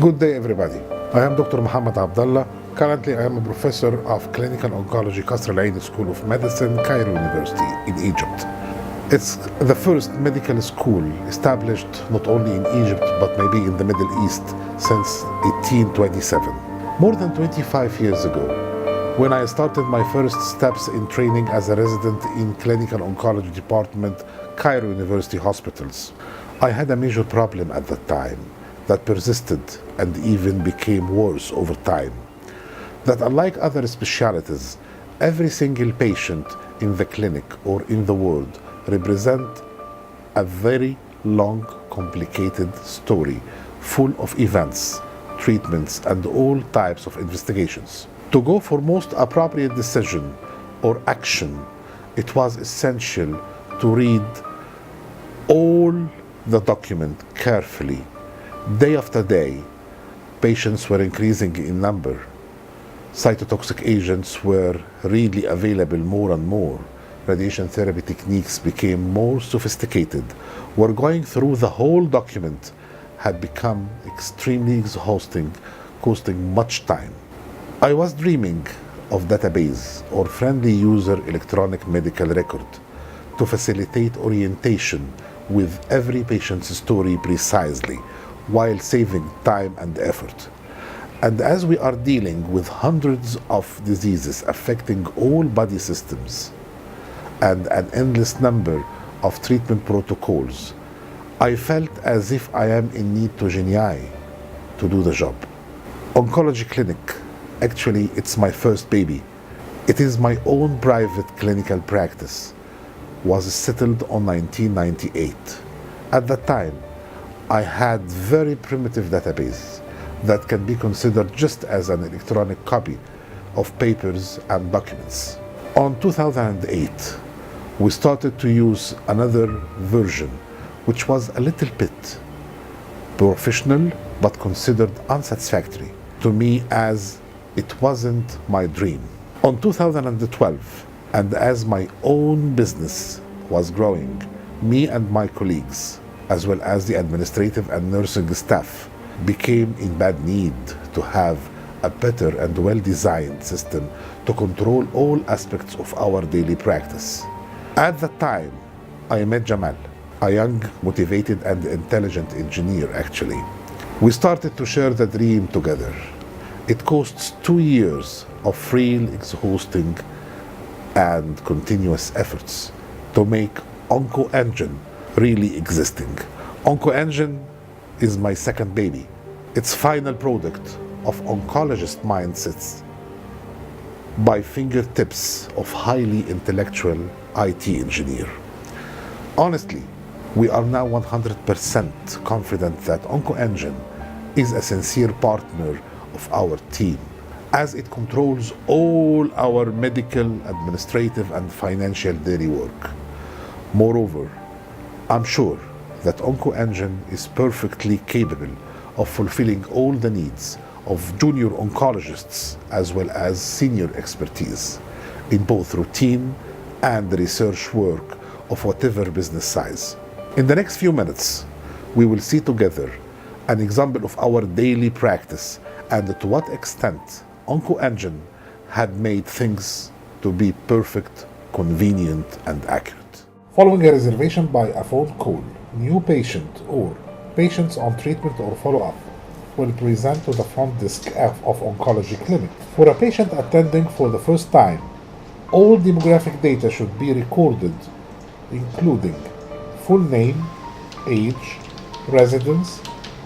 Good day, everybody. I am Dr. Muhammad Abdallah. Currently, I am a professor of clinical oncology, Qasr Al Ain School of Medicine, Cairo University in Egypt. It's the first medical school established not only in Egypt but maybe in the Middle East since 1827. More than 25 years ago, when I started my first steps in training as a resident in clinical oncology department, Cairo University Hospitals, I had a major problem at that time that persisted and even became worse over time. That unlike other specialties, every single patient in the clinic or in the ward represent a very long, complicated story full of events, treatments, and all types of investigations. To go for most appropriate decision or action, it was essential to read all the document carefully. Day after day, patients were increasing in number. Cytotoxic agents were readily available more and more. Radiation therapy techniques became more sophisticated. We're going through the whole document had become extremely exhausting, costing much time. I was dreaming of database or friendly user electronic medical record to facilitate orientation with every patient's story precisely while saving time and effort. And as we are dealing with hundreds of diseases affecting all body systems and an endless number of treatment protocols, I felt as if I am in need to genii to do the job. Oncology clinic, actually it's my first baby. It is my own private clinical practice, was settled on 1998. At that time, I had very primitive database that can be considered just as an electronic copy of papers and documents. On 2008, we started to use another version, which was a little bit professional but considered unsatisfactory to me as it wasn't my dream. On 2012, and as my own business was growing, me and my colleagues, as well as the administrative and nursing staff, became in bad need to have a better and well-designed system to control all aspects of our daily practice. At that time, I met Jamal, a young, motivated, and intelligent engineer actually. We started to share the dream together. It costs 2 years of real, exhausting, and continuous efforts to make OncoEngine really existing. OncoEngine is my second baby. It's final product of oncologist mindsets by fingertips of highly intellectual IT engineer. Honestly, we are now 100% confident that OncoEngine is a sincere partner of our team, as it controls all our medical, administrative, and financial daily work. Moreover, I'm sure that OncoEngine is perfectly capable of fulfilling all the needs of junior oncologists as well as senior expertise in both routine and research work of whatever business size. In the next few minutes, we will see together an example of our daily practice and to what extent OncoEngine had made things to be perfect, convenient, and accurate. Following a reservation by a phone call, new patient or patients on treatment or follow-up will present to the front desk of oncology clinic. For a patient attending for the first time, all demographic data should be recorded, including full name, age, residence,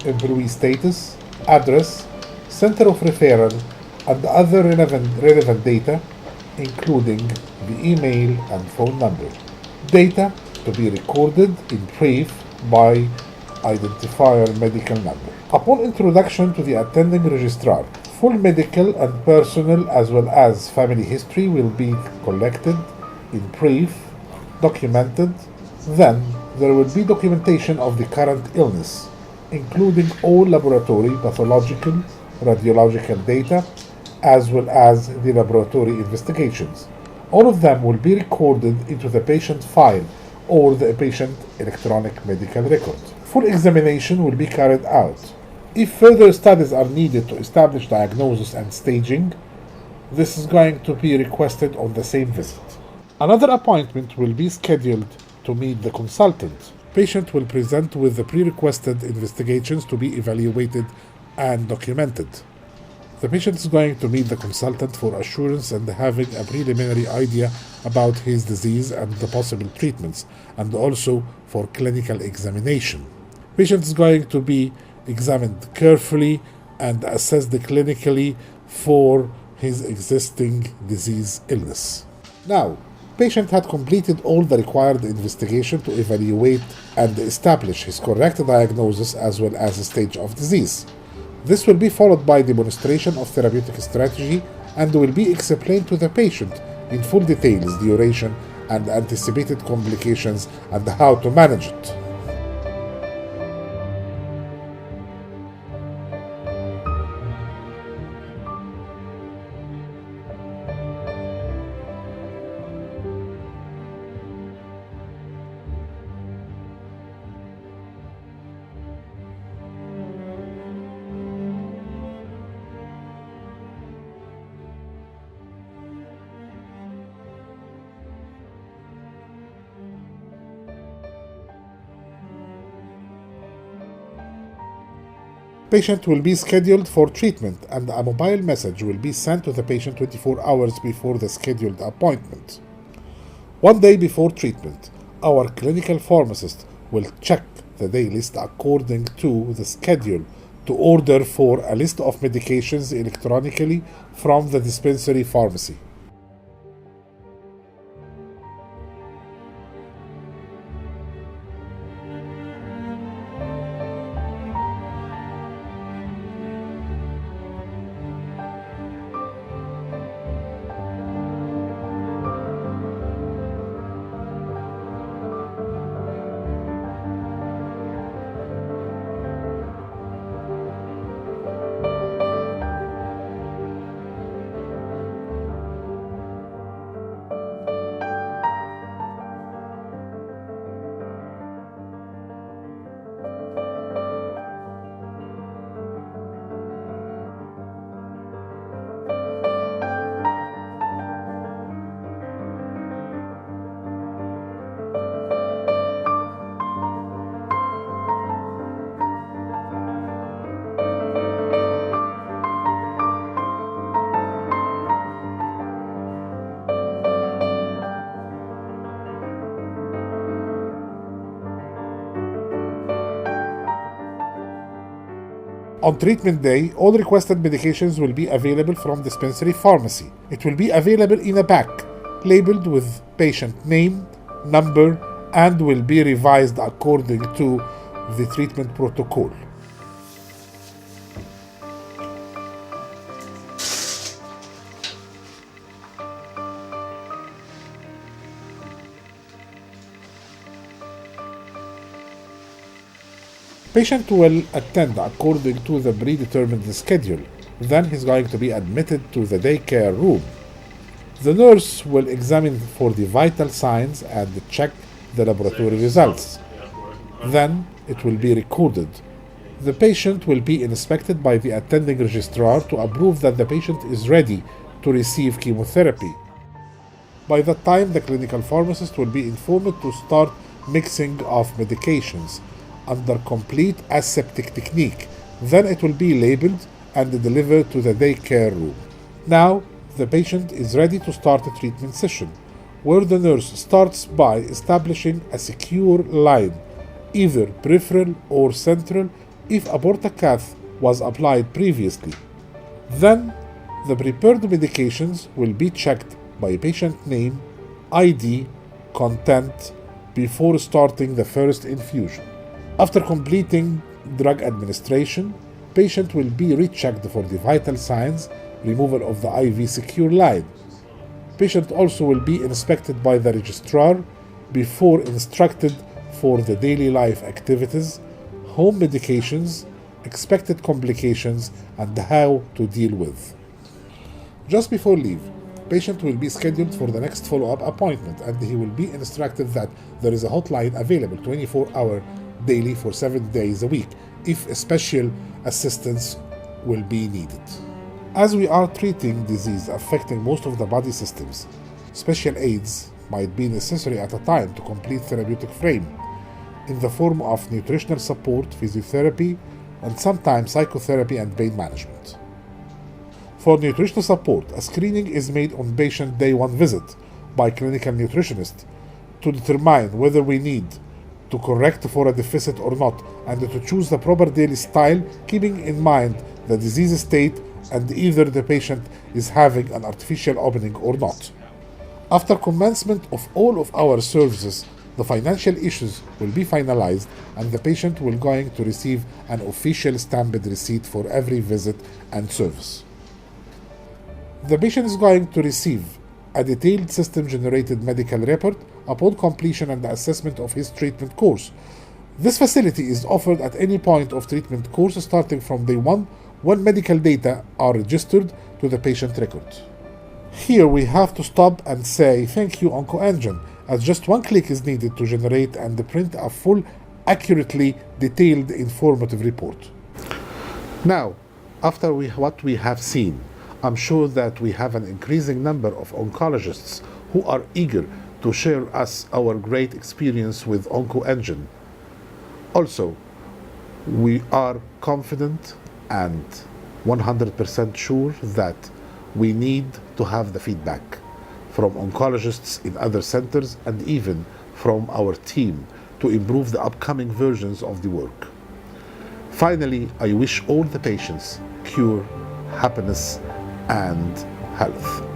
employee status, address, center of referral, and other relevant data, including the email and phone number. Data to be recorded in brief by identifier medical number. Upon introduction to the attending registrar, full medical and personal as well as family history will be collected in brief, documented. Then there will be documentation of the current illness, including all laboratory, pathological, radiological data, as well as the laboratory investigations. All of them will be recorded into the patient file or the patient electronic medical record. Full examination will be carried out If further studies are needed to establish diagnosis and staging, this is going to be requested on the same visit. Another appointment will be scheduled to meet the consultant. Patient will present with the pre-requested investigations to be evaluated and documented. The patient is going to meet the consultant for assurance and having a preliminary idea about his disease and the possible treatments, and also for clinical examination. Patient is going to be examined carefully and assessed clinically for his existing disease illness. Now, patient had completed all the required investigation to evaluate and establish his correct diagnosis as well as stage of disease. This will be followed by demonstration of therapeutic strategy and will be explained to the patient in full details, duration and anticipated complications and how to manage it. Patient will be scheduled for treatment and a mobile message will be sent to the patient 24 hours before the scheduled appointment. One day before treatment, our clinical pharmacist will check the day list according to the schedule to order for a list of medications electronically from the dispensary pharmacy. On treatment day, all requested medications will be available from dispensary pharmacy. It will be available in a pack, labeled with patient name, number, and will be revised according to the treatment protocol. Patient will attend according to the predetermined schedule. Then he's going to be admitted to the daycare room. The nurse will examine for the vital signs and check the laboratory results. Then it will be recorded. The patient will be inspected by the attending registrar to approve that the patient is ready to receive chemotherapy. By that time, the clinical pharmacist will be informed to start mixing of medications under complete aseptic technique. Then it will be labeled and delivered to the daycare room. Now, the patient is ready to start a treatment session, where the nurse starts by establishing a secure line, either peripheral or central, if a portacath was applied previously. Then, the prepared medications will be checked by patient name, ID, content, before starting the first infusion. After completing drug administration, patient will be rechecked for the vital signs, removal of the IV secure line. Patient also will be inspected by the registrar before instructed for the daily life activities, home medications, expected complications, and how to deal with. Just before leave, patient will be scheduled for the next follow-up appointment, and he will be instructed that there is a hotline available 24-hour daily for 7 days a week. if special assistance will be needed. As we are treating disease affecting most of the body systems, special aids might be necessary at a time to complete therapeutic frame in the form of nutritional support, physiotherapy, and sometimes psychotherapy and pain management. For nutritional support, a screening is made on patient day 1 visit by clinical nutritionist to determine whether we need to correct for a deficit or not, and to choose the proper daily style, keeping in mind the disease state and either the patient is having an artificial opening or not. After commencement of all of our services, the financial issues will be finalized and the patient will going to receive an official stamped receipt for every visit and service. The patient is going to receive a detailed system-generated medical report upon completion and the assessment of his treatment course. This facility is offered at any point of treatment course starting from day 1 when medical data are registered to the patient record. Here we have to stop and say thank you OncoEngine, as just one click is needed to generate and print a full, accurately detailed informative report. Now, after what we have seen, I'm sure that we have an increasing number of oncologists who are eager to share us our great experience with OncoEngine. Also, we are confident and 100% sure that we need to have the feedback from oncologists in other centers and even from our team to improve the upcoming versions of the work. Finally, I wish all the patients cure, happiness, and health.